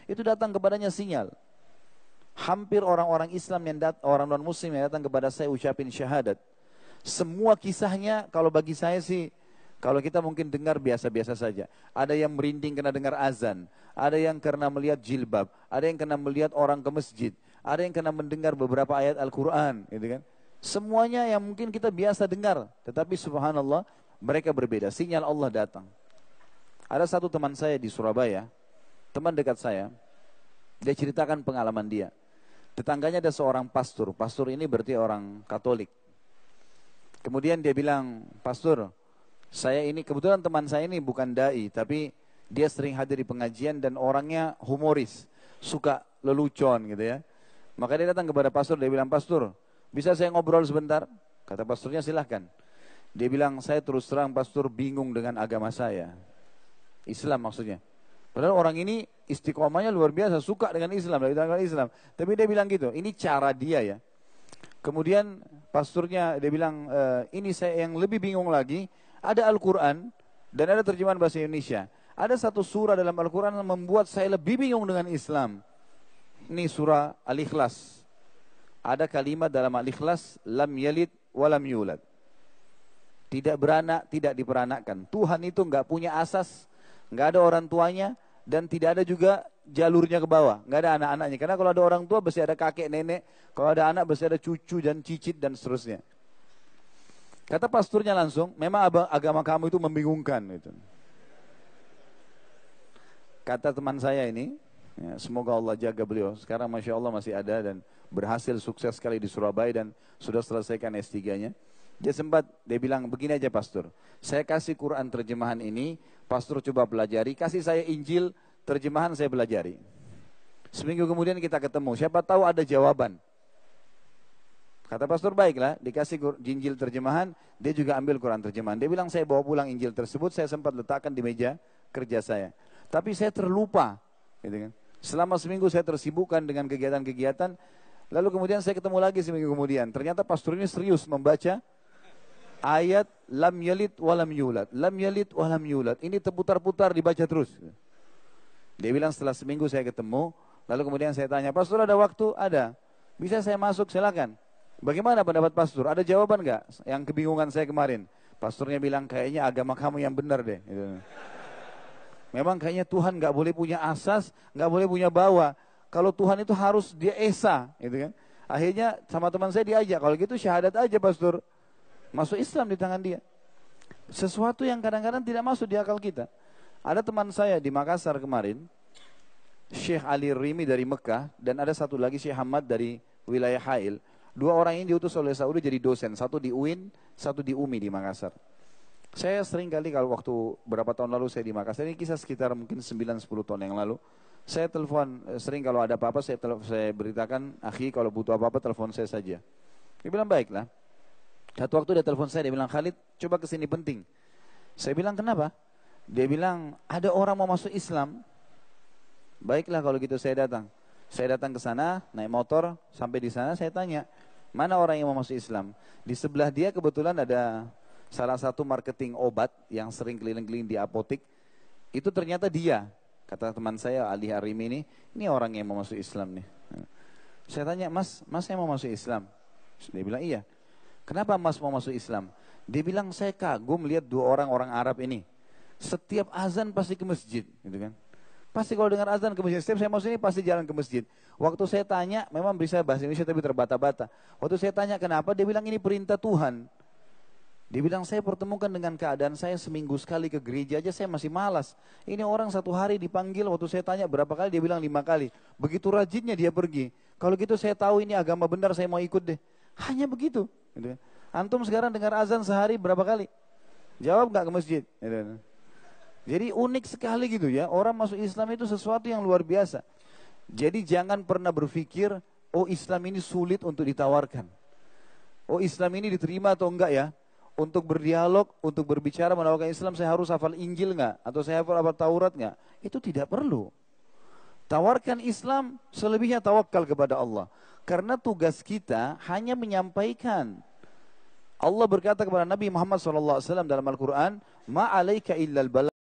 itu datang kepadanya sinyal. Hampir orang-orang Islam orang non-muslim yang datang kepada saya ucapin syahadat. Semua kisahnya kalau bagi saya sih, kalau kita mungkin dengar biasa-biasa saja. Ada yang merinding karena dengar azan, ada yang karena melihat jilbab, ada yang karena melihat orang ke masjid, ada yang karena mendengar beberapa ayat Al-Quran, gitu kan. Semuanya yang mungkin kita biasa dengar, tetapi subhanallah mereka berbeda. Sinyal Allah datang. Ada satu teman saya di Surabaya, teman dekat saya, dia ceritakan pengalaman dia. Tetangganya ada seorang pastor. Pastor ini berarti orang Katolik. Kemudian dia bilang, "Pastor, saya ini kebetulan teman saya ini bukan dai, tapi dia sering hadir di pengajian dan orangnya humoris, suka lelucon gitu ya. Maka dia datang kepada pastor, dia bilang, 'Pastor, bisa saya ngobrol sebentar?' Kata pastornya, 'Silahkan.' Dia bilang, 'Saya terus terang pastor bingung dengan agama saya.' Islam maksudnya. Padahal orang ini istiqomahnya luar biasa, suka dengan Islam, dengan Islam. Tapi dia bilang gitu, ini cara dia ya. Kemudian pastornya dia bilang, ini saya yang lebih bingung lagi, ada Al-Quran dan ada terjemahan bahasa Indonesia. Ada satu surah dalam Al-Quran yang membuat saya lebih bingung dengan Islam. Ini surah Al-Ikhlas. Ada kalimat dalam Al-Ikhlas, lam yalid walam yulad. Tidak beranak, tidak diperanakkan. Tuhan itu enggak punya asas, enggak ada orang tuanya, dan tidak ada juga jalurnya ke bawah. Enggak ada anak-anaknya. Karena kalau ada orang tua, pasti ada kakek, nenek. Kalau ada anak, pasti ada cucu dan cicit dan seterusnya. Kata pasturnya langsung, memang agama kamu itu membingungkan. Gitu. Kata teman saya ini, ya, semoga Allah jaga beliau. Sekarang Masya Allah masih ada dan berhasil sukses sekali di Surabaya dan sudah selesaikan S3-nya. Dia bilang, begini aja pastor, saya kasih Quran terjemahan ini, pastor coba pelajari, kasih saya Injil, terjemahan saya pelajari. Seminggu kemudian kita ketemu, siapa tahu ada jawaban. Kata pastor, baiklah, dikasih Injil terjemahan, dia juga ambil Quran terjemahan. Dia bilang, saya bawa pulang Injil tersebut, saya sempat letakkan di meja kerja saya. Tapi saya terlupa, gitu kan. Selama seminggu saya tersibukkan dengan kegiatan-kegiatan, lalu kemudian saya ketemu lagi seminggu kemudian. Ternyata pastor ini serius membaca ayat lam yalid walam yulad. Lam yalid walam yulad. Ini terputar-putar dibaca terus. Dia bilang setelah seminggu saya ketemu, lalu kemudian saya tanya, pastor ada waktu? Ada. Bisa saya masuk? Silakan. Bagaimana pendapat pastor? Ada jawaban enggak yang kebingungan saya kemarin? Pastornya bilang, kayaknya agama kamu yang benar deh. Memang kayaknya Tuhan enggak boleh punya asas, enggak boleh punya bawah. Kalau Tuhan itu harus dia esa, gitu kan. Akhirnya sama teman saya diajak, kalau gitu syahadat aja pastor. Masuk Islam di tangan dia. Sesuatu yang kadang-kadang tidak masuk di akal kita. Ada teman saya di Makassar kemarin, Syekh Ali Rimi dari Mekah, dan ada satu lagi Syekh Hamad dari wilayah Hail. Dua orang ini diutus oleh Saudi jadi dosen, satu di UIN, satu di UMI di Makassar. Saya sering kali kalau waktu berapa tahun lalu saya di Makassar, ini kisah sekitar mungkin 9-10 tahun yang lalu, saya telepon, sering kalau ada apa-apa saya beritakan, akhi kalau butuh apa-apa telepon saya saja. Dia bilang, baiklah. Satu waktu dia telepon saya, dia bilang, Khalid coba kesini penting. Saya bilang, kenapa? Dia bilang, ada orang mau masuk Islam. Baiklah kalau gitu saya datang. Saya datang ke sana, naik motor, sampai di sana saya tanya, mana orang yang mau masuk Islam? Di sebelah dia kebetulan ada salah satu marketing obat yang sering keliling-keliling di apotik. Itu ternyata dia, kata teman saya Ali Harimi ini orang yang mau masuk Islam nih. Saya tanya, mas saya mau masuk Islam? Dia bilang, iya. Kenapa mas mau masuk Islam? Dia bilang, saya kagum lihat dua orang Arab ini. Setiap azan pasti ke masjid, gitu kan. Pasti kalau dengar azan ke masjid, setiap saya masuk ini pasti jalan ke masjid. Waktu saya tanya, memang bisa bahasa Indonesia tapi terbata-bata. Waktu saya tanya kenapa, dia bilang ini perintah Tuhan. Dia bilang, saya pertemukan dengan keadaan saya seminggu sekali ke gereja aja saya masih malas. Ini orang satu hari dipanggil, waktu saya tanya berapa kali, dia bilang 5 kali. Begitu rajinnya dia pergi. Kalau gitu saya tahu ini agama benar, saya mau ikut deh. Hanya begitu. Antum sekarang dengar azan sehari berapa kali? Jawab gak ke masjid? Jadi unik sekali gitu ya. Orang masuk Islam itu sesuatu yang luar biasa. Jadi jangan pernah berpikir, oh Islam ini sulit untuk ditawarkan. Oh Islam ini diterima atau enggak ya? Untuk berdialog, untuk berbicara menawarkan Islam, saya harus hafal Injil enggak? Atau saya hafal Taurat enggak? Itu tidak perlu. Tawarkan Islam, selebihnya tawakal kepada Allah. Karena tugas kita hanya menyampaikan. Allah berkata kepada Nabi Muhammad SAW dalam Al-Quran, "Ma alaika illal balagh."